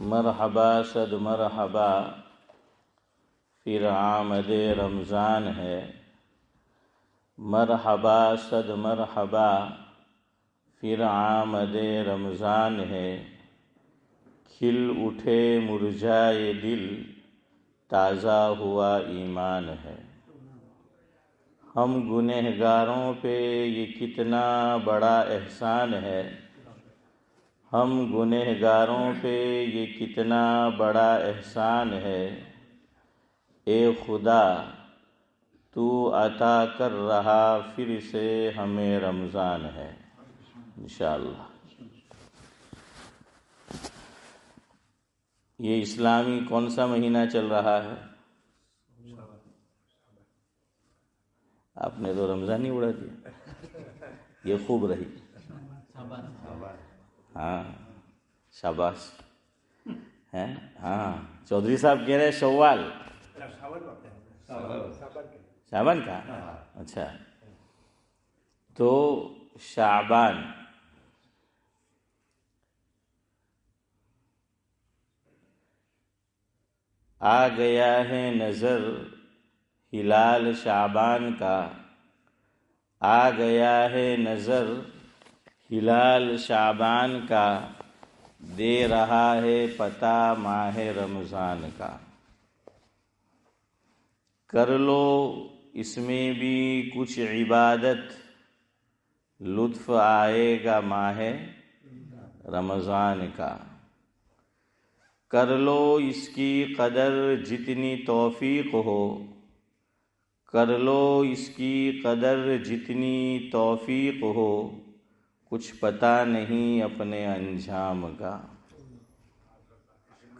مرحبا صد مرحبا پھر آمد رمضان ہے، مرحبا صد مرحبا پھر آمد رمضان ہے، کھل اٹھے مرجھائے دل تازہ ہوا ایمان ہے۔ ہم گنہگاروں پہ یہ کتنا بڑا احسان ہے، ہم گنہگاروں پہ یہ کتنا بڑا احسان ہے، اے خدا تو عطا کر رہا پھر سے ہمیں رمضان ہے انشاءاللہ۔ یہ اسلامی کون سا مہینہ چل رہا ہے؟ آپ نے تو رمضان ہی اڑا دیا، یہ خوب رہی۔ ہاں شاباش ہیں، ہاں چودھری صاحب کہہ رہے شوال شعبان کا، اچھا تو شعبان آ گیا ہے نظر ہلال شعبان کا، آ گیا ہے نظر ہلال شعبان کا، دے رہا ہے پتہ ماہ رمضان کا۔ کر لو اس میں بھی کچھ عبادت، لطف آئے گا ماہ رمضان کا۔ کر لو اس کی قدر جتنی توفیق ہو، کر لو اس کی قدر جتنی توفیق ہو، کچھ پتہ نہیں اپنے انجام کا۔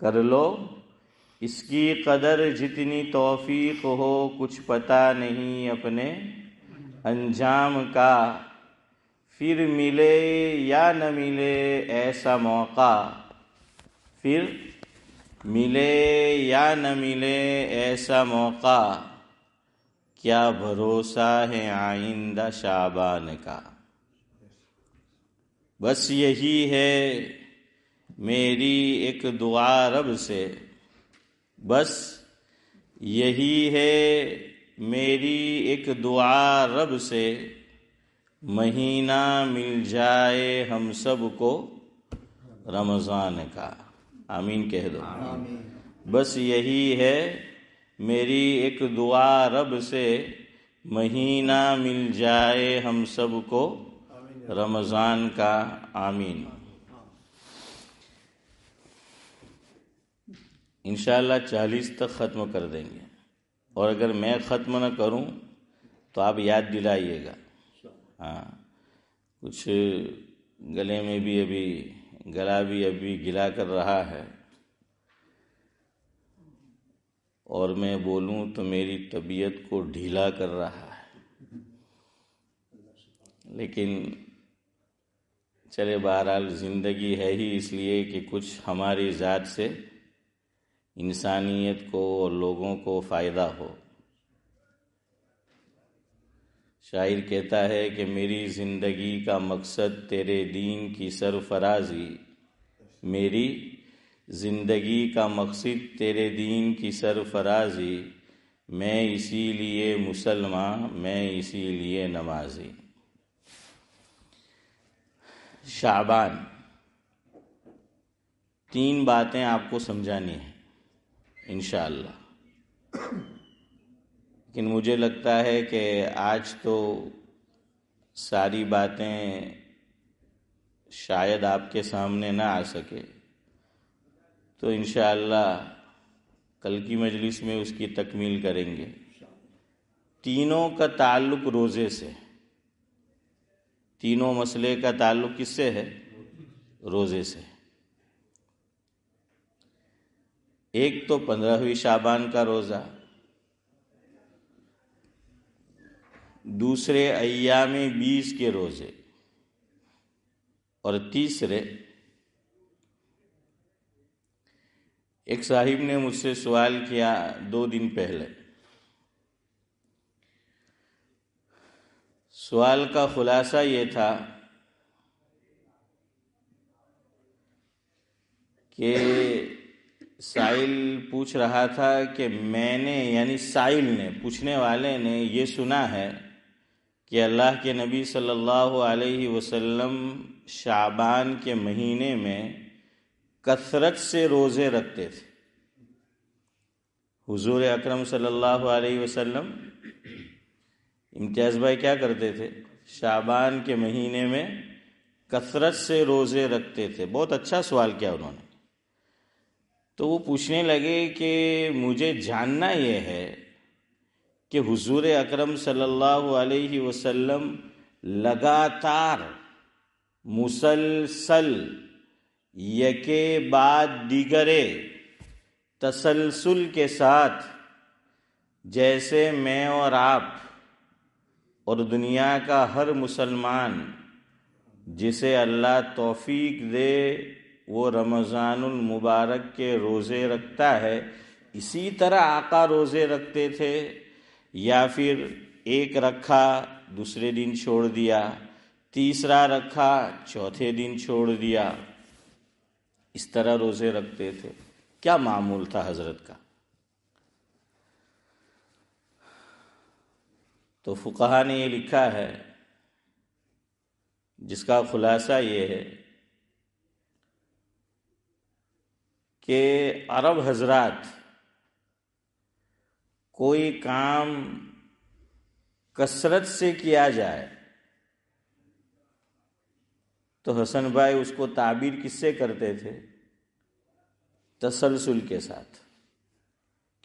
کر لو اس کی قدر جتنی توفیق ہو، کچھ پتہ نہیں اپنے انجام کا۔ پھر ملے یا نہ ملے ایسا موقع، پھر ملے یا نہ ملے ایسا موقع، کیا بھروسہ ہے آئندہ شعبان کا۔ بس یہی ہے میری ایک دعا رب سے، بس یہی ہے میری ایک دعا رب سے، مہینہ مل جائے ہم سب کو رمضان کا۔ آمین کہہ دو۔ بس یہی ہے میری ایک دعا رب سے، مہینہ مل جائے ہم سب کو رمضان کا۔ آمین۔ انشاءاللہ 40 تک ختم کر دیں گے، اور اگر میں ختم نہ کروں تو آپ یاد دلائیے گا۔ ہاں کچھ گلے میں بھی ابھی گلا بھی ابھی گلا کر رہا ہے، اور میں بولوں تو میری طبیعت کو ڈھیلا کر رہا ہے، لیکن چلے بہرحال زندگی ہے ہی اس لیے کہ کچھ ہماری ذات سے انسانیت کو اور لوگوں کو فائدہ ہو۔ شاعر کہتا ہے کہ میری زندگی کا مقصد تیرے دین کی سرفرازی، میری زندگی کا مقصد تیرے دین کی سرفرازی، میں اسی لیے مسلمان، میں اسی لیے نمازی۔ شعبان، 3 باتیں آپ کو سمجھانی ہیں انشاءاللہ، لیکن مجھے لگتا ہے کہ آج تو ساری باتیں شاید آپ کے سامنے نہ آ سکے، تو انشاءاللہ کل کی مجلس میں اس کی تکمیل کریں گے۔ تینوں کا تعلق روزے سے، تینوں مسئلے کا تعلق کس سے ہے؟ روزے سے۔ ایک تو 15ویں شعبان کا روزہ، دوسرے ایام 20 کے روزے، اور تیسرے ایک صاحب نے مجھ سے سوال کیا 2 دن پہلے، سوال کا خلاصہ یہ تھا کہ سائل پوچھ رہا تھا کہ میں نے یعنی سائل نے پوچھنے والے نے یہ سنا ہے کہ اللہ کے نبی صلی اللہ علیہ وسلم شعبان کے مہینے میں کثرت سے روزے رکھتے تھے. حضور اکرم صلی اللہ علیہ وسلم امتیاز بھائی کیا کرتے تھے؟ شعبان کے مہینے میں کثرت سے روزے رکھتے تھے. بہت اچھا سوال کیا انہوں نے. تو وہ پوچھنے لگے کہ مجھے جاننا یہ ہے کہ حضور اکرم صلی اللہ علیہ وسلم لگاتار مسلسل یکے بعد دیگرے تسلسل کے ساتھ جیسے میں اور آپ اور دنیا کا ہر مسلمان جسے اللہ توفیق دے وہ رمضان المبارک کے روزے رکھتا ہے، اسی طرح آقا روزے رکھتے تھے، یا پھر ایک رکھا دوسرے دن چھوڑ دیا، تیسرا رکھا چوتھے دن چھوڑ دیا، اس طرح روزے رکھتے تھے؟ کیا معمول تھا حضرت کا؟ تو فقہا نے یہ لکھا ہے جس کا خلاصہ یہ ہے کہ عرب حضرات کوئی کام کثرت سے کیا جائے تو حسن بھائی اس کو تعبیر کس سے کرتے تھے؟ تسلسل کے ساتھ،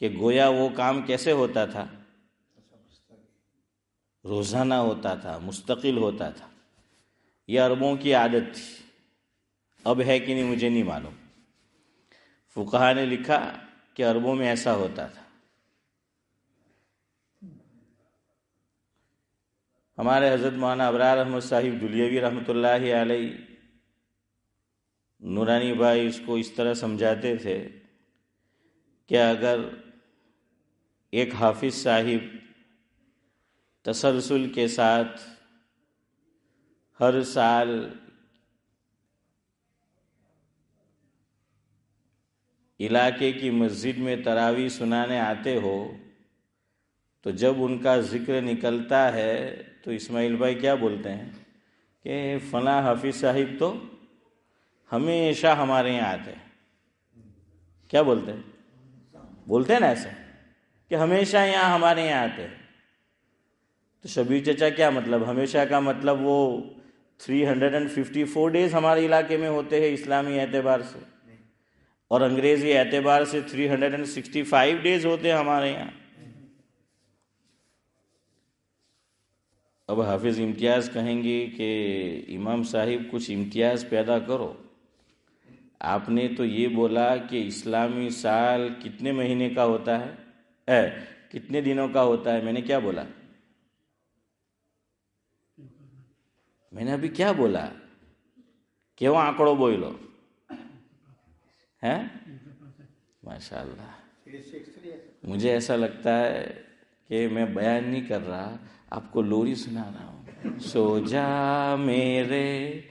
کہ گویا وہ کام کیسے ہوتا تھا؟ روزانہ ہوتا تھا، مستقل ہوتا تھا. یہ عربوں کی عادت تھی. اب ہے کہ نہیں مجھے نہیں معلوم. فقہا نے لکھا کہ عربوں میں ایسا ہوتا تھا. ہمارے حضرت مولانا ابرار احمد صاحب دلیوی رحمۃ اللہ علیہ نورانی بھائی اس کو اس طرح سمجھاتے تھے کہ اگر ایک حافظ صاحب تسلسل کے ساتھ ہر سال علاقے کی مسجد میں تراویح سنانے آتے ہو تو جب ان کا ذکر نکلتا ہے تو اسماعیل بھائی کیا بولتے ہیں کہ فلاں حافظ صاحب تو ہمیشہ ہمارے یہاں آتے ہیں. کیا بولتے ہیں؟ بولتے ہیں نا ایسا کہ ہمیشہ یہاں ہمارے یہاں آتے ہیں. تو شبیر چچا کیا مطلب؟ ہمیشہ کا مطلب وہ 354 ڈیز ہمارے علاقے میں ہوتے ہیں اسلامی اعتبار سے، اور انگریزی اعتبار سے 365 ڈیز ہوتے ہیں ہمارے یہاں. اب حافظ امتیاز کہیں گے کہ امام صاحب کچھ امتیاز پیدا کرو. آپ نے تو یہ بولا کہ اسلامی سال کتنے مہینے کا ہوتا ہے، کتنے دنوں کا ہوتا ہے. میں نے کیا بولا؟ میں نے ابھی کیا بولا؟ کیوں آنکڑوں بولو ہے؟ ماشاء اللہ. مجھے ایسا لگتا ہے کہ میں بیان نہیں کر رہا، آپ کو لوری سنا رہا ہوں. سو جا میرے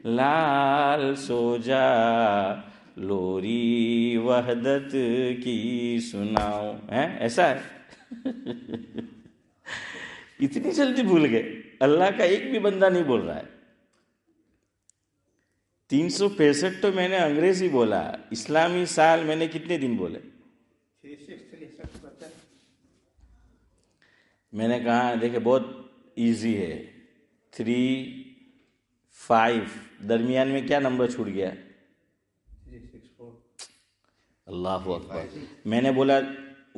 لال سو جا، لوری وحدت کی سناؤ. ایسا ہے؟ اتنی جلدی بھول گئے؟ اللہ کا ایک بھی بندہ نہیں بول رہا ہے. 365 تو میں نے انگریزی بولا، اسلامی سال میں نے کتنے دن بولے؟ میں نے کہا دیکھیں بہت ایزی ہے. 3 5 درمیان میں کیا نمبر چھوٹ گیا؟ 364. اللہ اکبر. میں نے بولا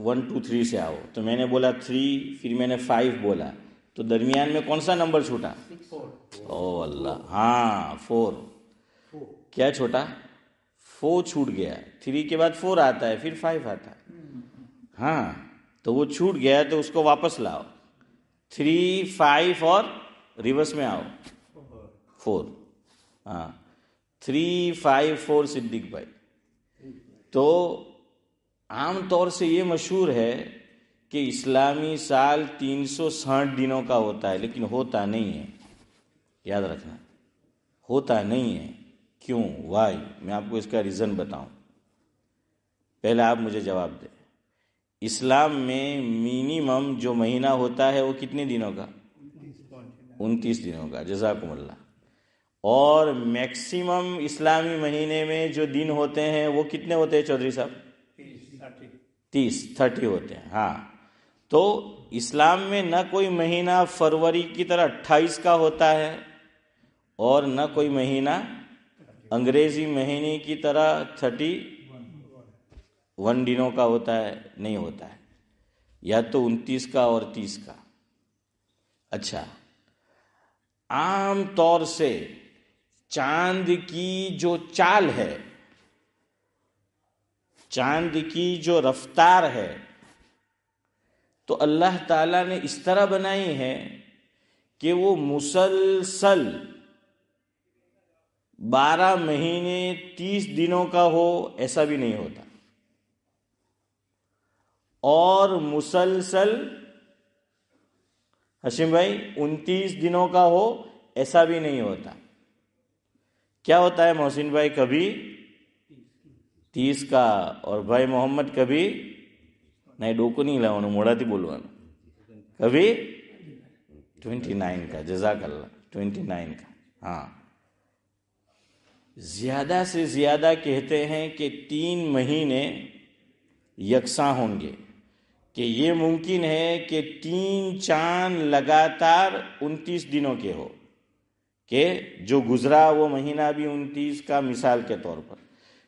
1 2 3 سے آؤ، تو میں نے بولا 3، پھر میں نے 5 بولا، تو درمیان میں کون سا نمبر چھوٹا؟ 4. او اللہ، ہاں 4. کیا چھوٹا؟ 4 چھوٹ گیا. 3 کے بعد 4 آتا ہے، پھر 5 آتا ہے. ہاں تو وہ چھوٹ گیا تو اس کو واپس لاؤ. 3 5 اور ریورس میں آؤ 4. ہاں 3 5 4 صدیق بھائی. تو عام طور سے یہ مشہور ہے کہ اسلامی سال 360 دنوں کا ہوتا ہے، لیکن ہوتا نہیں ہے. یاد رکھنا، ہوتا نہیں ہے. کیوں؟ وائی؟ میں آپ کو اس کا ریزن بتاؤں. پہلے آپ مجھے جواب دیں، اسلام میں منیمم جو مہینہ ہوتا ہے وہ کتنے دنوں کا؟ 29 دنوں کا، جزاکم اللہ۔ اور میکسیمم اسلامی مہینے میں جو دن ہوتے ہیں وہ کتنے ہوتے ہیں چودھری صاحب؟ 30 ہوتے ہیں۔ ہاں، تو اسلام میں نہ کوئی مہینہ فروری کی طرح 28 کا ہوتا ہے اور نہ کوئی مہینہ انگریزی مہینے کی طرح 31 دنوں کا ہوتا ہے، نہیں ہوتا ہے، یا تو 29 کا اور 30 کا۔ اچھا، عام طور سے چاند کی جو چال ہے، چاند کی جو رفتار ہے، تو اللہ تعالیٰ نے اس طرح بنائی ہے کہ وہ مسلسل 12 مہینے 30 دنوں کا ہو ایسا بھی نہیں ہوتا، اور مسلسل ہاشم بھائی 29 دنوں کا ہو ایسا بھی نہیں ہوتا۔ کیا ہوتا ہے محسن بھائی؟ کبھی 30 کا، اور بھائی محمد کبھی نہیں، ڈوکو نہیں لاؤ موڑا تھی بولو، کبھی 29 کا، جزاک اللہ، 29 کا۔ ہاں، زیادہ سے زیادہ کہتے ہیں کہ 3 مہینے یکساں ہوں گے، کہ یہ ممکن ہے کہ 3 چاند لگاتار 29 دنوں کے ہو، کہ جو گزرا وہ مہینہ بھی 29 کا، مثال کے طور پر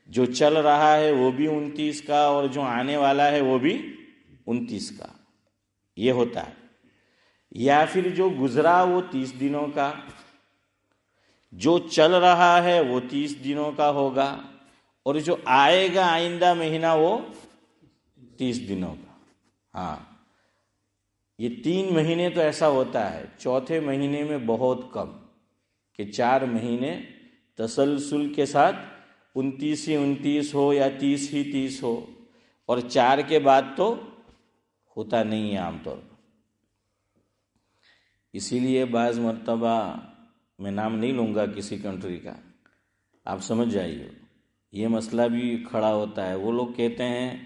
جو چل رہا ہے وہ بھی 29 کا، اور جو آنے والا ہے وہ بھی 29 کا، یہ ہوتا ہے۔ یا پھر جو گزرا وہ 30 دنوں کا، جو چل رہا ہے وہ 30 دنوں کا ہوگا، اور جو آئے گا آئندہ مہینہ وہ 30 دنوں کا۔ ہاں، یہ 3 مہینے تو ایسا ہوتا ہے، چوتھے مہینے میں بہت کم، کہ 4 مہینے تسلسل کے ساتھ 29 ہی 29 ہو یا 30 ہی 30 ہو، اور 4 کے بعد تو ہوتا نہیں ہے عام طور پر۔ اسی لیے بعض مرتبہ، میں نام نہیں لوں گا کسی کنٹری کا، آپ سمجھ جائیے، یہ مسئلہ بھی کھڑا ہوتا ہے۔ وہ لوگ کہتے ہیں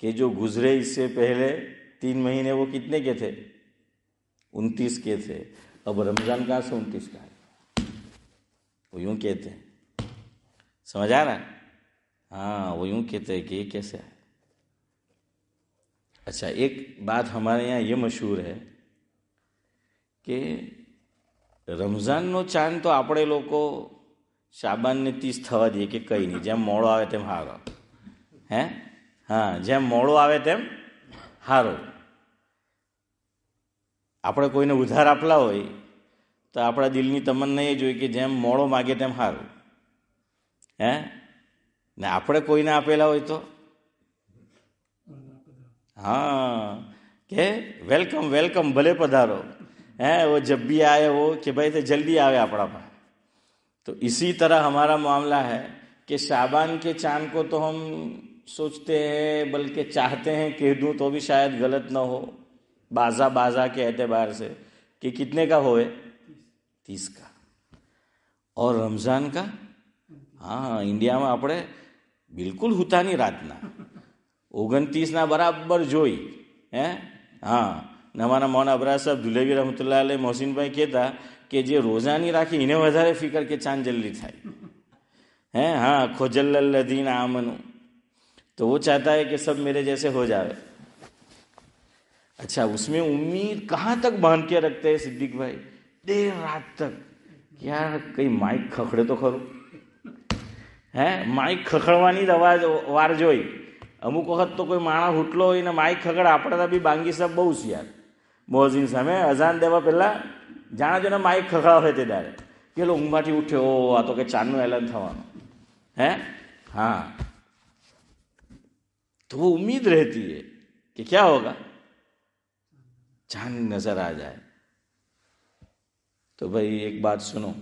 کہ جو گزرے اس سے پہلے 3 مہینے وہ کتنے کے تھے؟ 29 کے تھے، اب رمضان کہاں سے 29 کا ہے؟ وہ یوں کہتے ہیں، سمجھ آ رہا ہے؟ ہاں، وہ یوں کہتے ہیں کہ یہ کیسے ہے۔ اچھا، ایک بات ہمارے یہاں یہ مشہور ہے کہ رمضان نو چاند تو આપણે લોકો શાબાનને 30 થવા દઈએ કે કંઈ નહીં, જેમ મોડો આવે તેમ હારો, હે? હા, જેમ મોડો આવે તેમ હારો। આપણે કોઈને ઉધાર આપલા હોય તો આપણા દિલની તમન્ના એ જોઈએ કે જેમ મોડો માગે તેમ હારું, હે? ને આપણે કોઈને આપેલા હોય તો ہاں کہ ویلکم ویلکم، بھلے پدھارو، ہیں وہ جب بھی آئے وہ کہ بھائی تو جلدی آوے اپنا پاس۔ تو اسی طرح ہمارا معاملہ ہے کہ شعبان کے چاند کو تو ہم سوچتے ہیں، بلکہ چاہتے ہیں کہہ دوں تو بھی شاید غلط نہ ہو، بازا کے اعتبار سے، کہ کتنے کا ہوئے؟ 30 کا۔ اور رمضان کا، ہاں انڈیا میں આપણે બિલકુલ હુતાની રાતના 29 બરાબર જોઈ, હે? હા, અમારા મૌન અબરા સાહેબ દુલેવી રહમતુલ્લાહ અલૈહ મોહસિનભાઈ કહેતા કે જે રોજાની રાખી એને વધારે ફિકર કે ચાંદ જલ્દી થાય, હે? હા, ખોજલ્લલ્લઝીન આમનુ، تو وہ چاہتا ہے کہ سب میرے جیسے ہو جائے۔ اچھا، اس میں امید کہاں تک باندھ کے رکھتے ہیں صدیق بھائی؟ دیر رات تک، یار کئی مائک کھکڑے تو کھرو، હે? માઇક ખખડવાની જ વાર જોઈ। અમુક વખત તો કોઈ માણસ ઉઠલો હોય ને માઇક ખખડે, આપણે બી બાંગી સાહેબ બહુ હોશિયાર મોહસિન સામે અઝાન દેવા પહેલા જાણે જો ને માઇક ખખડાવે તે દાડે, પેલો ઊંઘમાંથી ઉઠ્યો, આ તો કે ચાંદનું એલાન થવાનું, હે? ہاں، تو وہ امید رہتی ہے کہ کیا ہوگا؟ چاند نظر آ جائے۔ تو بھائی ایک بات سنو،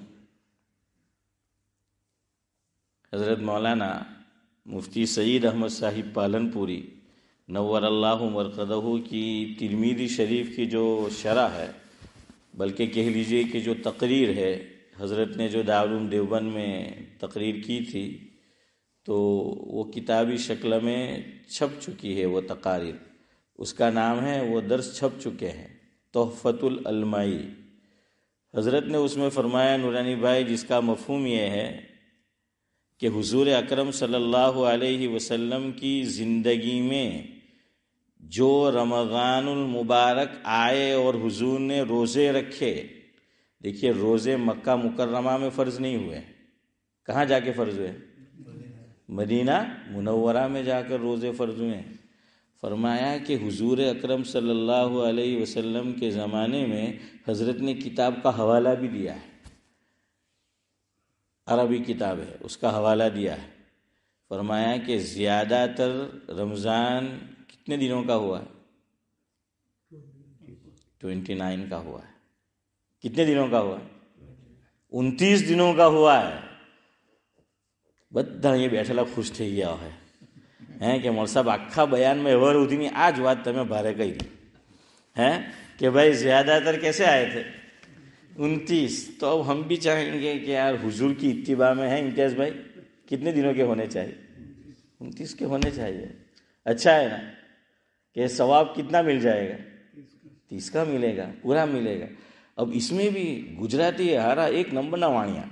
حضرت مولانا مفتی سعید احمد صاحب پالنپوری نور اللہ مرقدہ کی ترمذی شریف کی جو شرح ہے، بلکہ کہہ لیجئے کہ جو تقریر ہے، حضرت نے جو دارالعلوم دیوبند میں تقریر کی تھی، تو وہ کتابی شکل میں چھپ چکی ہے وہ تقاریر. اس کا نام ہے، وہ درس چھپ چکے ہیں، تحفۃ العلمائی. حضرت نے اس میں فرمایا نورانی بھائی، جس کا مفہوم یہ ہے کہ حضور اکرم صلی اللہ علیہ وسلم کی زندگی میں جو رمضان المبارک آئے اور حضور نے روزے رکھے. دیکھیے، روزے مکہ مکرمہ میں فرض نہیں ہوئے، کہاں جا کے فرض ہوئے؟ مدینہ منورہ میں جا کر روزے فرض ہوئے. فرمایا کہ حضور اکرم صلی اللہ علیہ وسلم کے زمانے میں حضرت نے کتاب کا حوالہ بھی دیا ہے، عربی کتاب ہے، اس کا حوالہ دیا ہے. فرمایا کہ زیادہ تر رمضان کتنے دنوں کا ہوا ہے؟ 29 کا ہوا ہے. کتنے دنوں کا ہوا ہے؟ 29 دنوں کا ہوا ہے. બધા અહીંયા બેઠેલા ખુશ થઈ ગયા હોય કે મોલ સાહેબ આખા બયાનમાં એવર સુધીની આ જ વાત તમે ભારે કહી کہ بھائی زیادہ تر کیسے آئے تھے؟ 29. تو اب ہم بھی چاہیں گے کہ یار حضور کی اتباع میں ہے امتیاز بھائی، کتنے دنوں کے ہونے چاہیے؟ 29 کے ہونے چاہیے. اچھا ہے نا کہ ثواب کتنا مل جائے گا؟ 30 کا ملے گا، پورا ملے گا. اب اس میں بھی ગુજરાતી હારા એક નંબરના વાણિયા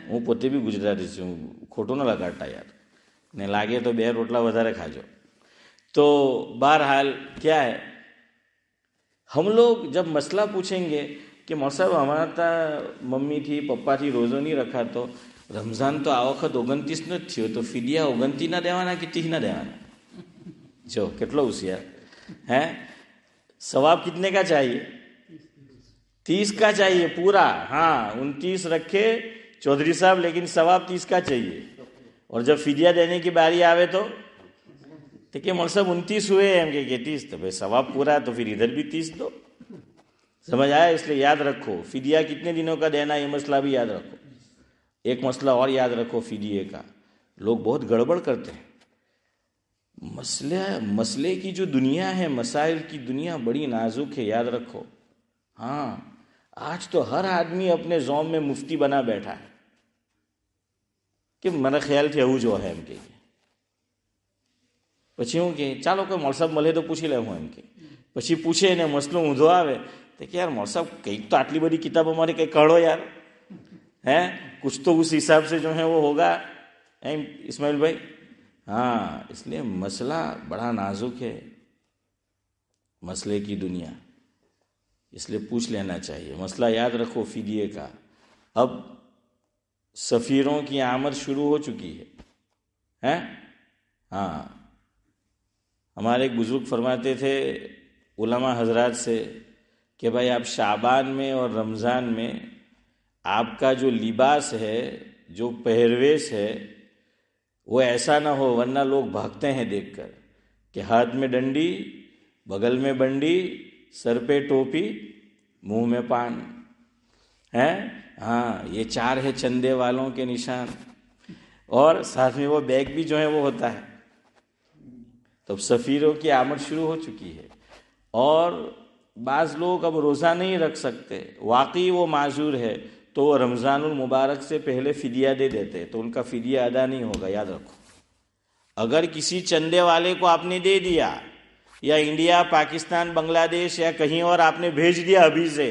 હું પોતે બી ગુજરાતી છું, ખોટું ન લગાડતા યાર, ને લાગે તો 2 રોટલા વધારે ખાજો. تو بہرحال کیا ہے، ہم لوگ جب مسئلہ پوچھیں گے کہ مول صاحب ہمارا تا ممی تھی پپا تھی روزو نہیں رکھا تو رمضان تو આ વખત 29 નો જ થયો તો ફિદિયા 29 ના દેવાના કે 30 ના દેવાના؟ જો કેટલો હોશિયાર ہے. ثواب کتنے کا چاہیے؟ 30 کا چاہیے پورا. ہاں 29 رکھے چودھری صاحب، لیکن ثواب 30 کا چاہیے. اور جب فدیہ دینے کی باری آوے تو کہ مول صاحب 29 ہوئے ہم کہ 30، تو بھائی ثواب پورا تو پھر ادھر بھی 30 دو. سمجھ آیا؟ اس لیے یاد رکھو فدیہ کتنے دنوں کا دینا، یہ مسئلہ بھی یاد رکھو. ایک مسئلہ اور یاد رکھو فدیے کا، لوگ بہت گڑبڑ کرتے ہیں. مسئلے کی جو دنیا ہے، مسائل کی دنیا بڑی نازک ہے، یاد رکھو. ہاں آج تو ہر آدمی اپنے زوم میں مفتی بنا بیٹھا ہے کہ میرا خیال تھے એવું جو ہے એમ કે પછી હું કે ચાલો કોઈ મોલ સાહેબ મળે તો પૂછી લે હું એમ કે પછી પૂછે ને મસલો ઊંધો આવે તો کہ یار مول صاحب કંઈક તો આટલી બધી કિતાબ અમારી કંઈક કાઢો યાર، کچھ تو اس حساب سے جو ہے وہ ہوگا. اسماعیل بھائی ہاں، اس لیے مسئلہ بڑا نازک ہے، مسئلے کی دنیا، اس لیے پوچھ لینا چاہیے. مسئلہ یاد رکھو فدیے کا. اب سفیروں کی آمد شروع ہو چکی ہے. ہاں، ہمارے ایک بزرگ فرماتے تھے علماء حضرات سے کہ بھائی آپ شعبان میں اور رمضان میں آپ کا جو لباس ہے، جو پہرویش ہے، وہ ایسا نہ ہو، ورنہ لوگ بھاگتے ہیں دیکھ کر کہ ہاتھ میں ڈنڈی، بغل میں بنڈی، سر پہ ٹوپی، منہ میں پان ہے. ہاں یہ 4 ہے چندے والوں کے نشان، اور ساتھ میں وہ بیگ بھی جو ہے وہ ہوتا ہے. تو سفیروں کی آمد شروع ہو چکی ہے، اور بعض لوگ اب روزہ نہیں رکھ سکتے، واقعی وہ معذور ہے، تو رمضان المبارک سے پہلے فدیہ دے دیتے، تو ان کا فدیہ ادا نہیں ہوگا. یاد رکھو، اگر کسی چندے والے کو آپ نے دے دیا، یا انڈیا، پاکستان، بنگلہ دیش یا کہیں اور آپ نے بھیج دیا ابھی سے،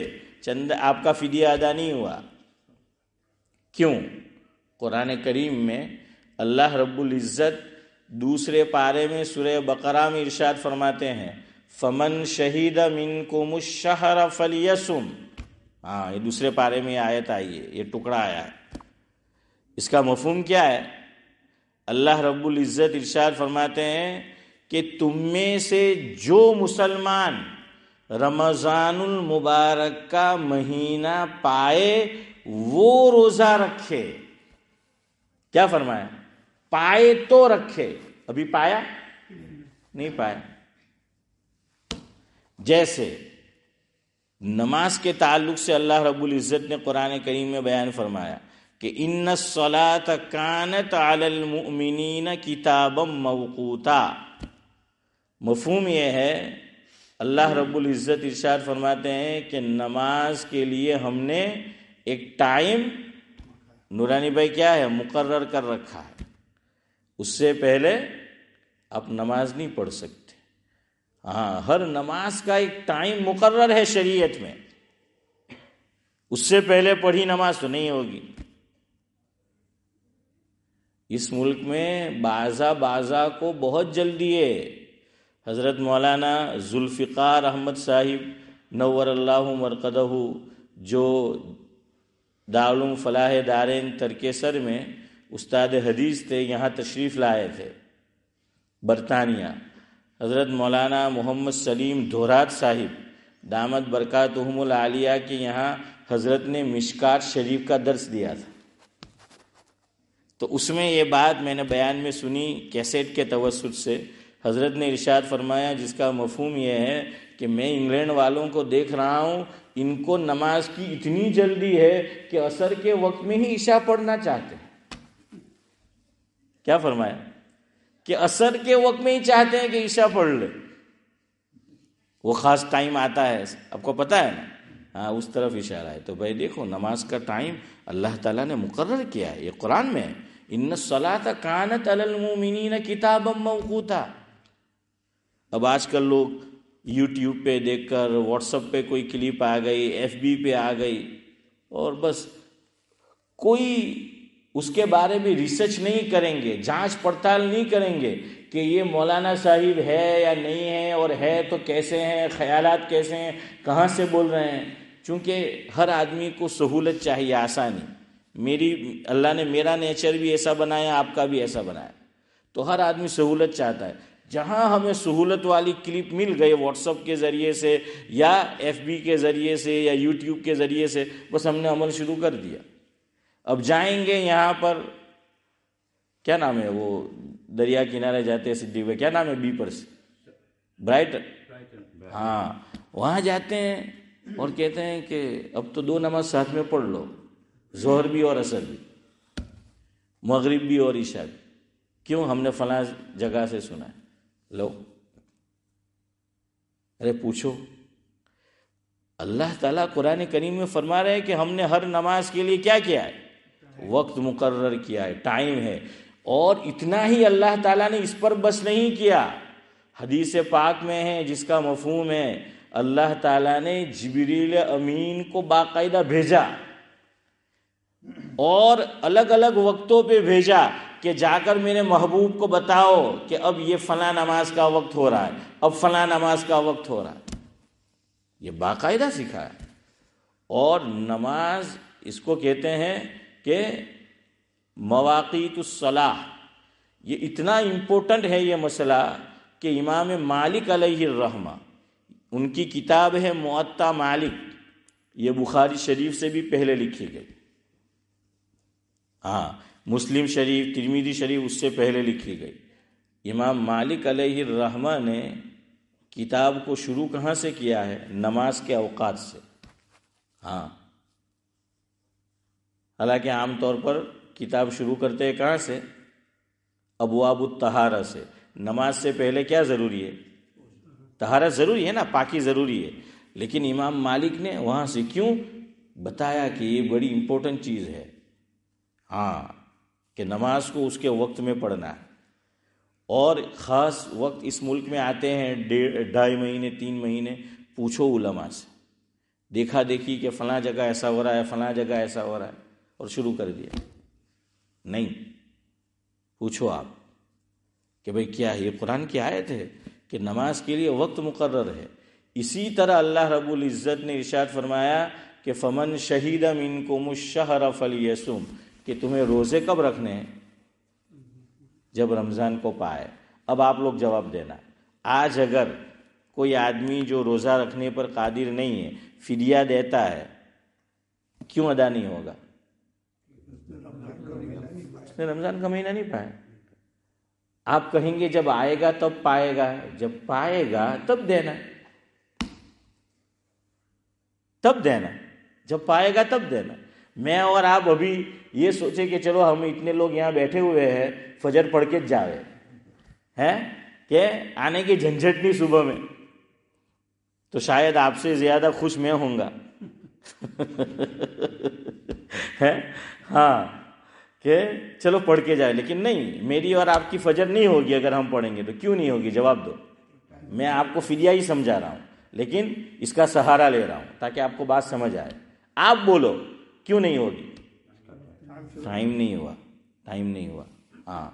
آپ کا فدیہ ادا نہیں ہوا. کیوں؟ قرآن کریم میں اللہ رب العزت دوسرے پارے میں سورہ بقرہ میں ارشاد فرماتے ہیں فمن شہید منکم الشہر فلیصم. ہاں یہ دوسرے پارے میں آیت آئی ہے، یہ ٹکڑا آیا ہے. اس کا مفہوم کیا ہے؟ اللہ رب العزت ارشاد فرماتے ہیں کہ تم میں سے جو مسلمان رمضان المبارک کا مہینہ پائے وہ روزہ رکھے. کیا فرمایا؟ پائے تو رکھے. ابھی پایا نہیں پایا. جیسے نماز کے تعلق سے اللہ رب العزت نے قرآن کریم میں بیان فرمایا کہ ان الصلاۃ کانت علی المؤمنین کتابا موقوتا. مفہوم یہ ہے، اللہ رب العزت ارشاد فرماتے ہیں کہ نماز کے لیے ہم نے ایک ٹائم، نورانی بھائی کیا ہے، مقرر کر رکھا ہے. اس سے پہلے آپ نماز نہیں پڑھ سکتے. ہاں، ہر نماز کا ایک ٹائم مقرر ہے شریعت میں، اس سے پہلے پڑھی نماز تو نہیں ہوگی. اس ملک میں بعضا کو بہت جلدی ہے. حضرت مولانا ذوالفقار احمد صاحب نور اللہ مرقدہ، جو دارالعلوم فلاح دارین ترکیسر میں استاد حدیث تھے، یہاں تشریف لائے تھے برطانیہ. حضرت مولانا محمد سلیم دھورات صاحب دامت برکاتہم العالیہ کے یہاں حضرت نے مشکات شریف کا درس دیا تھا. تو اس میں یہ بات میں نے بیان میں سنی کیسٹ کے توسط سے. حضرت نے ارشاد فرمایا جس کا مفہوم یہ ہے کہ میں انگلینڈ والوں کو دیکھ رہا ہوں، ان کو نماز کی اتنی جلدی ہے کہ عصر کے وقت میں ہی عشاء پڑھنا چاہتے ہیں. کیا فرمایا؟ کہ عصر کے وقت میں ہی چاہتے ہیں کہ عشاء پڑھ لے. وہ خاص ٹائم آتا ہے، آپ کو پتہ ہے نا. ہاں، اس طرف اشارہ ہے. تو بھائی دیکھو، نماز کا ٹائم اللہ تعالیٰ نے مقرر کیا ہے، یہ قرآن میں ہے. ان الصلاۃ کانت علی المؤمنین کتابا موقوتا. اب آج کل لوگ یوٹیوب پہ دیکھ کر، واٹس ایپ پہ کوئی کلپ آ گئی، ایف بی پہ آ گئی، اور بس کوئی اس کے بارے میں ریسرچ نہیں کریں گے، جانچ پڑتال نہیں کریں گے کہ یہ مولانا صاحب ہے یا نہیں ہے، اور ہے تو کیسے ہیں، خیالات کیسے ہیں، کہاں سے بول رہے ہیں. چونکہ ہر آدمی کو سہولت چاہیے، آسانی. اللہ نے میرا نیچر بھی ایسا بنایا، آپ کا بھی ایسا بنایا. تو ہر آدمی سہولت چاہتا ہے. جہاں ہمیں سہولت والی کلپ مل گئی واٹس ایپ کے ذریعے سے یا ایف بی کے ذریعے سے یا یوٹیوب کے ذریعے سے، بس ہم نے عمل شروع کر دیا. اب جائیں گے یہاں پر، کیا نام ہے وہ دریا کنارے جاتے ہیں صدیق بھائی، کیا نام ہے بی پر سے، برائٹن. ہاں، وہاں جاتے ہیں اور کہتے ہیں کہ اب تو 2 نماز ساتھ میں پڑھ لو، ظہر بھی اور عصر بھی، مغرب بھی اور عشاء بھی. کیوں؟ ہم نے فلاں جگہ سے سنا ہے. لو، ارے پوچھو. اللہ تعالیٰ قرآن کریم میں فرما رہے ہیں کہ ہم نے ہر نماز کے لیے کیا کیا ہے؟ وقت مقرر کیا ہے، ٹائم ہے. اور اتنا ہی اللہ تعالیٰ نے اس پر بس نہیں کیا. حدیث پاک میں ہے جس کا مفہوم ہے اللہ تعالیٰ نے جبریل امین کو باقاعدہ بھیجا اور الگ الگ وقتوں پہ بھیجا کہ جا کر میرے محبوب کو بتاؤ کہ اب یہ فلاں نماز کا وقت ہو رہا ہے، اب فلاں نماز کا وقت ہو رہا ہے. یہ باقاعدہ سکھا ہے. اور نماز اس کو کہتے ہیں کہ مواقیت الصلاح. یہ اتنا امپورٹنٹ ہے یہ مسئلہ کہ امام مالک علیہ الرحمہ، ان کی کتاب ہے موطا مالک، یہ بخاری شریف سے بھی پہلے لکھی گئی. ہاں، مسلم شریف، ترمذی شریف اس سے پہلے لکھی گئی. امام مالک علیہ الرحمہ نے کتاب کو شروع کہاں سے کیا ہے؟ نماز کے اوقات سے. ہاں، حالانکہ عام طور پر کتاب شروع کرتے ہیں کہاں سے؟ ابواب الطہارہ سے. نماز سے پہلے کیا ضروری ہے؟ طہارت ضروری ہے نا، پاکی ضروری ہے. لیکن امام مالک نے وہاں سے کیوں بتایا کہ یہ بڑی امپورٹنٹ چیز ہے. ہاں، کہ نماز کو اس کے وقت میں پڑھنا ہے. اور خاص وقت اس ملک میں آتے ہیں 2.5 مہینے 3 مہینے. پوچھو علماء سے، دیکھا دیکھی کہ فلاں جگہ ایسا ہو رہا ہے، فلاں جگہ ایسا ہو رہا ہے، اور شروع کر دیا. نہیں، پوچھو آپ کہ بھئی کیا ہے؟ یہ قرآن کی آیت ہے کہ نماز کے لیے وقت مقرر ہے. اسی طرح اللہ رب العزت نے ارشاد فرمایا کہ فمن شہید منکم الشہر فلیصم، کہ تمہیں روزے کب رکھنے ہیں؟ جب رمضان کو پائے. اب آپ لوگ جواب دینا. آج اگر کوئی آدمی جو روزہ رکھنے پر قادر نہیں ہے فدیہ دیتا ہے، کیوں ادا نہیں ہوگا؟ اس نے رمضان کا مہینہ نہیں پایا. آپ کہیں گے جب آئے گا تب پائے گا، جب پائے گا تب دینا، تب دینا، جب پائے گا تب دینا. میں اور آپ ابھی یہ سوچے کہ چلو ہم اتنے لوگ یہاں بیٹھے ہوئے ہیں، فجر پڑھ کے جاوے ہیں کہ آنے کی جھنجھٹ نہیں صبح میں، تو شاید آپ سے زیادہ خوش میں ہوں گا. ہاں، کہ چلو پڑھ کے جائے، لیکن نہیں، میری اور آپ کی فجر نہیں ہوگی اگر ہم پڑھیں گے تو. کیوں نہیں ہوگی؟ جواب دو. میں آپ کو فدیہ ہی سمجھا رہا ہوں، لیکن اس کا سہارا لے رہا ہوں تاکہ آپ کو بات سمجھ آئے. آپ بولو کیوں نہیں ہوگی؟ ٹائم نہیں ہوا، ٹائم نہیں ہوا. ہاں،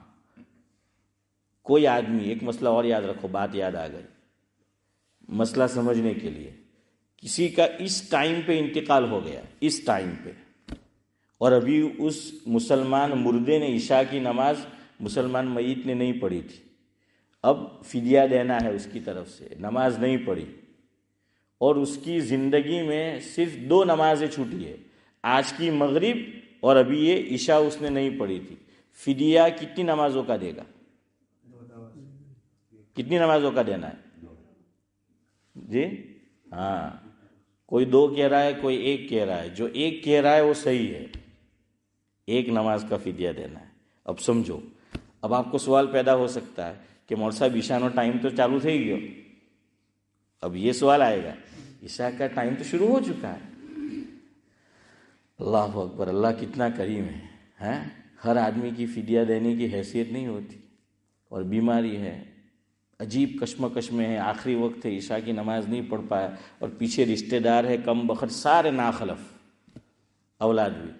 کوئی آدمی، ایک مسئلہ اور یاد رکھو، بات یاد آ گئی مسئلہ سمجھنے کے لیے. کسی کا اس ٹائم پہ انتقال ہو گیا، اس ٹائم پہ، اور ابھی اس مسلمان مردے نے عشاء کی نماز مسلمان میت نے نہیں پڑھی تھی، اب فدیہ دینا ہے اس کی طرف سے، نماز نہیں پڑھی، اور اس کی زندگی میں صرف 2 نمازیں چھوٹی ہے، آج کی مغرب اور ابھی یہ عشاء اس نے نہیں پڑھی تھی. فدیہ کتنی نمازوں کا دے گا؟ کتنی نمازوں کا دینا ہے جی؟ ہاں، کوئی 2 کہہ رہا ہے، کوئی 1 کہہ رہا ہے. جو 1 کہہ رہا ہے وہ صحیح ہے، 1 نماز کا فدیہ دینا ہے. اب سمجھو، اب آپ کو سوال پیدا ہو سکتا ہے کہ مول صاحب عشاء نو ٹائم تو چالو تھے گیا. اب یہ سوال آئے گا، عشاء کا ٹائم تو شروع ہو چکا ہے. اللہ اکبر، اللہ کتنا کریم ہے. ہر آدمی کی فدیہ دینے کی حیثیت نہیں ہوتی، اور بیماری ہے، عجیب کشمکش میں ہے، آخری وقت ہے، عشاء کی نماز نہیں پڑھ پایا، اور پیچھے رشتہ دار ہے کم بخت سارے ناخلف، اولاد بھی،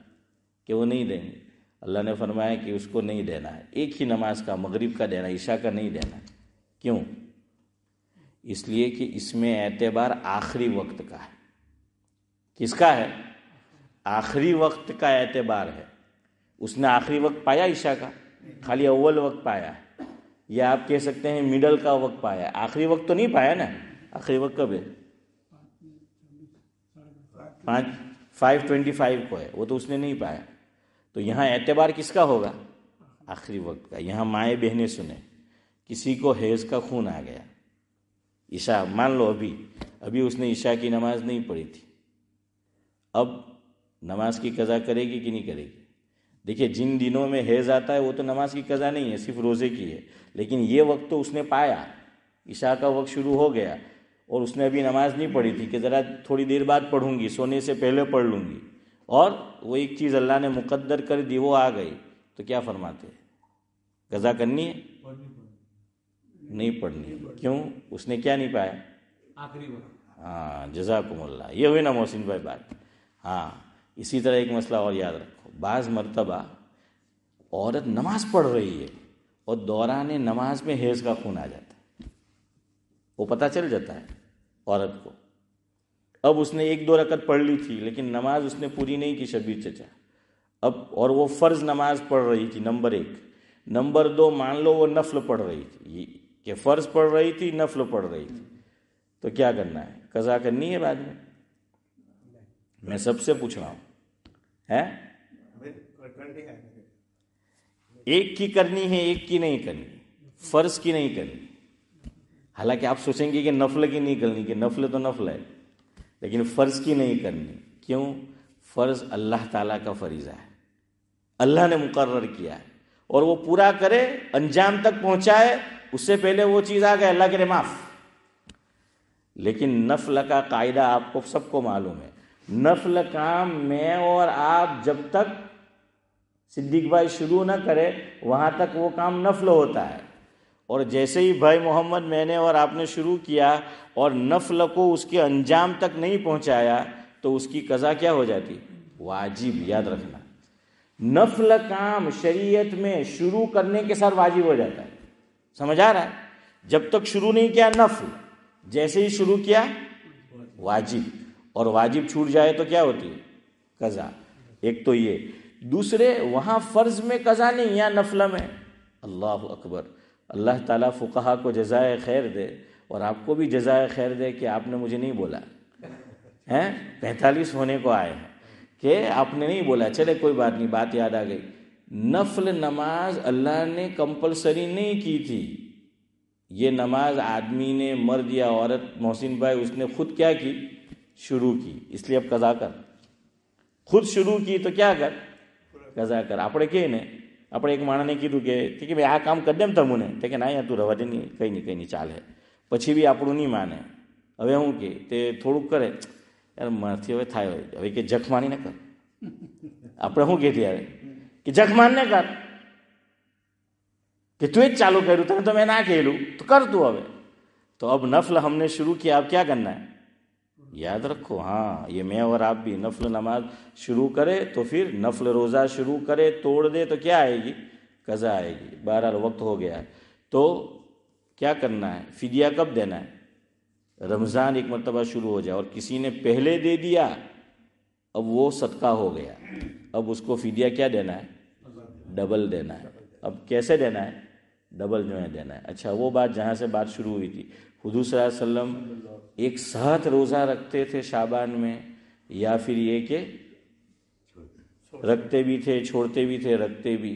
کہ وہ نہیں دیں گے. اللہ نے فرمایا کہ اس کو نہیں دینا ہے، 1 ہی نماز کا، مغرب کا دینا، عشاء کا نہیں دینا. کیوں؟ اس لیے کہ اس میں اعتبار آخری وقت کا ہے. کس کا ہے؟ آخری وقت کا اعتبار ہے. اس نے آخری وقت پایا عشاء کا؟ خالی اول وقت پایا ہے، یا آپ کہہ سکتے ہیں مڈل کا وقت پایا ہے. آخری وقت تو نہیں پایا نا. آخری وقت کب ہے؟ 5:25 کو ہے، وہ تو اس نے نہیں پایا. تو یہاں اعتبار کس کا ہوگا؟ آخری وقت کا. یہاں مائیں بہنیں سنیں، کسی کو حیض کا خون آ گیا، عشاء مان لو ابھی اس نے عشاء کی نماز نہیں پڑھی تھی، اب نماز کی قضا کرے گی کہ نہیں کرے گی؟ دیکھیے، جن دنوں میں حیض آتا ہے وہ تو نماز کی قضا نہیں ہے، صرف روزے کی ہے. لیکن یہ وقت تو اس نے پایا، عشاء کا وقت شروع ہو گیا، اور اس نے ابھی نماز نہیں پڑھی تھی کہ ذرا تھوڑی دیر بعد پڑھوں گی، سونے سے پہلے پڑھ لوں گی، اور وہ ایک چیز اللہ نے مقدر کر دی، وہ آ گئی. تو کیا فرماتے ہیں؟ قضا کرنی ہے؟ نہیں پڑھنی. کیوں؟ اس نے کیا نہیں پایا؟ آخری وقت. ہاں، جزاکم اللہ. یہ ہوئی نا محسن بھائی بات. ہاں، اسی طرح ایک مسئلہ اور یاد رکھو. بعض مرتبہ عورت نماز پڑھ رہی ہے اور دوران نماز میں حیض کا خون آ جاتا ہے، وہ پتہ چل جاتا ہے عورت کو. اب اس نے 1-2 رکعت پڑھ لی تھی، لیکن نماز اس نے پوری نہیں کی شبیر چچا. اب اور وہ فرض نماز پڑھ رہی تھی، نمبر 1. نمبر 2، مان لو وہ نفل پڑھ رہی تھی، کہ فرض پڑھ رہی تھی، نفل پڑھ رہی تھی، تو کیا کرنا ہے؟ قضا کرنی ہے بعد میں؟ میں سب سے پوچھ رہا ہوں، ہے؟ ایک کی کرنی ہے، ایک کی نہیں کرنی، فرض کی نہیں کرنی. حالانکہ آپ سوچیں گے کہ نفل کی نہیں کرنی، کہ نفل تو نفل ہے، لیکن فرض کی نہیں کرنی. کیوں؟ فرض اللہ تعالیٰ کا فریضہ ہے، اللہ نے مقرر کیا ہے، اور وہ پورا کرے، انجام تک پہنچائے. اس سے پہلے وہ چیز آ گئے، اللہ کرے معاف. لیکن نفل کا قاعدہ آپ کو سب کو معلوم ہے. نفل کام میں اور آپ جب تک صدیق بھائی شروع نہ کرے وہاں تک وہ کام نفل ہوتا ہے، اور جیسے ہی بھائی محمد میں نے اور آپ نے شروع کیا اور نفل کو اس کے انجام تک نہیں پہنچایا تو اس کی قضا کیا ہو جاتی؟ واجب. یاد رکھنا، نفل کام شریعت میں شروع کرنے کے ساتھ واجب ہو جاتا ہے. سمجھ آ رہا ہے؟ جب تک شروع نہیں کیا نفل، جیسے ہی شروع کیا واجب، اور واجب چھوٹ جائے تو کیا ہوتی ہے؟ قضا. ایک تو یہ. دوسرے، وہاں فرض میں قضا نہیں، یا نفل میں. اللہ اکبر. اللہ تعالیٰ فقہا کو جزائے خیر دے، اور آپ کو بھی جزائے خیر دے کہ آپ نے مجھے نہیں بولا ہیں. 45 ہونے کو آئے ہیں کہ آپ نے نہیں بولا. چلے کوئی بات نہیں، بات یاد آ گئی. نفل نماز اللہ نے کمپلسری نہیں کی تھی. یہ نماز آدمی نے، مرد یا عورت، محسن بھائی، اس نے خود کیا کی؟ شروع کی. اس لیے اب قضا کر. خود شروع کی تو کیا کر؟ قضا کر. આપણે કહે ને، આપણે એક માણસને કીધું કે ભાઈ આ કામ કરી દેમ તમુને, તે કે ના યાર તું રવા દે નહીં, કંઈ નહીં ચાલે. પછી બી આપણું નહીં માને. હવે શું કે તે થોડુંક કરે, યાર મારથી હવે થાય, હવે કે જખ માની ન કર. આપણે શું કહેતી યાર کہ જખ માનને કર کہ تو ایک چالو کروں تھا تو میں نہ کھیلوں تو کر تو اب تو اب نفل ہم نے شروع کیا، اب کیا کرنا ہے یاد رکھو. ہاں یہ میں اور آپ بھی نفل نماز شروع کرے تو پھر نفل روزہ شروع کرے توڑ دے تو کیا آئے گی؟ قضا آئے گی. بہرحال وقت ہو گیا ہے تو کیا کرنا ہے؟ فدیہ کب دینا ہے؟ رمضان ایک مرتبہ شروع ہو جائے اور کسی نے پہلے دے دیا اب وہ صدقہ ہو گیا، اب اس کو فدیہ کیا دینا ہے؟ ڈبل دینا ہے. اب کیسے دینا ہے؟ ڈبل جو ہے دینا ہے. اچھا وہ بات جہاں سے بات شروع ہوئی تھی، حضور صلی اللہ علیہ وسلم ایک ساتھ روزہ رکھتے تھے شعبان میں یا پھر یہ کہ رکھتے بھی تھے چھوڑتے بھی تھے رکھتے بھی؟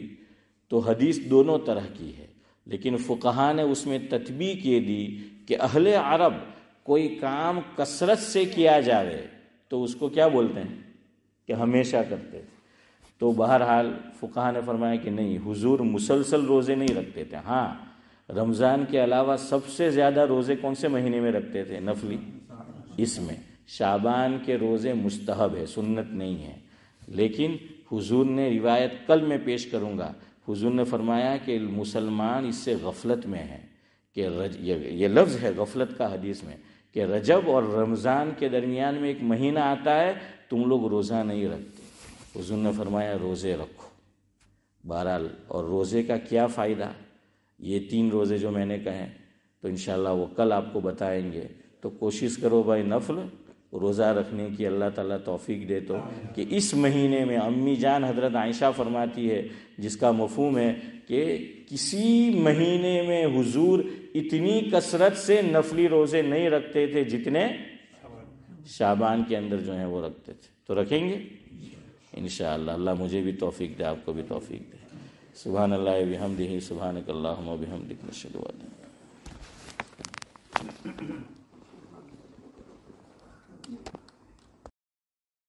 تو حدیث دونوں طرح کی ہے، لیکن فقہا نے اس میں تطبیق یہ دی کہ اہل عرب کوئی کام کثرت سے کیا جاوے تو اس کو کیا بولتے ہیں کہ ہمیشہ کرتے تھے. تو بہرحال فقہا نے فرمایا کہ نہیں، حضور مسلسل روزے نہیں رکھتے تھے. ہاں رمضان کے علاوہ سب سے زیادہ روزے کون سے مہینے میں رکھتے تھے؟ نفلی. اس میں شعبان کے روزے مستحب ہے، سنت نہیں ہے. لیکن حضور نے روایت کل میں پیش کروں گا، حضور نے فرمایا کہ مسلمان اس سے غفلت میں ہے کہ یہ لفظ ہے غفلت کا حدیث میں کہ رجب اور رمضان کے درمیان میں ایک مہینہ آتا ہے تم لوگ روزہ نہیں رکھتے. حضور نے فرمایا روزے رکھو. بہرحال اور روزے کا کیا فائدہ، یہ 3 روزے جو میں نے کہے تو انشاءاللہ وہ کل آپ کو بتائیں گے. تو کوشش کرو بھائی نفل روزہ رکھنے کی، اللہ تعالیٰ توفیق دے تو کہ اس مہینے میں امی جان حضرت عائشہ فرماتی ہے جس کا مفہوم ہے کہ کسی مہینے میں حضور اتنی کثرت سے نفلی روزے نہیں رکھتے تھے جتنے شعبان کے اندر جو ہیں وہ رکھتے تھے. تو رکھیں گے انشاءاللہ. اللہ مجھے بھی توفیق دے، آپ کو بھی توفیق دے. سبحان اللہ و بحمدہ، سبحانک اللہم و بحمدک، نشہد ان لا الہ الا انت